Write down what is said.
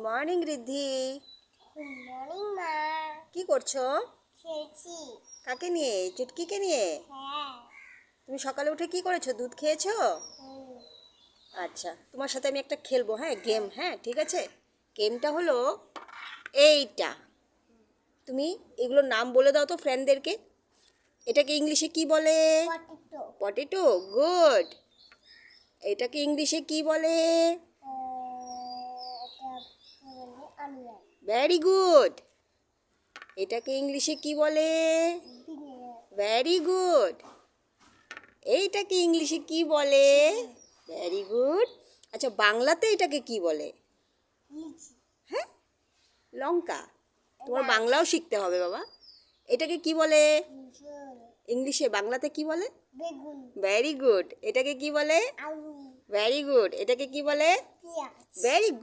Morning Riddhi. Good morning মা। কি করছো? খেলছি। কাকে নিয়ে? চুটকিকে নিয়ে? হ্যাঁ। তুমি সকালে উঠে কি করেছো? দুধ খেয়েছো? আচ্ছা, তোমার সাথে আমি একটা খেলবো, হ্যাঁ, গেম। হ্যাঁ, ঠিক আছে। গেমটা হলো এইটা। তুমি এগুলোর নাম বলে দাও তো ফ্রেন্ডদেরকে। এটাকে ইংলিশে কি বলে? পটেটো। Potato, good. এটাকে ইংলিশে কি বলে? এটা বলে অনিয়ন। Very good. এটাকে ইংলিশে কি বলে? Very good. এইটাকে ইংলিশে কি বলে? Very good. আচ্ছা, বাংলাতে এটাকে কি বলে? লিচি। হ্যাঁ, লঙ্কা। তোমার বাংলাও শিখতে হবে বাবা। এটাকে কি বলে ইংলিশে? বাংলাতে কি বলে? বেগুন। Very good. এটাকে কি বলে? আলু। Very good. এটাকে কি বলে? পেঁয়াজ। Very good.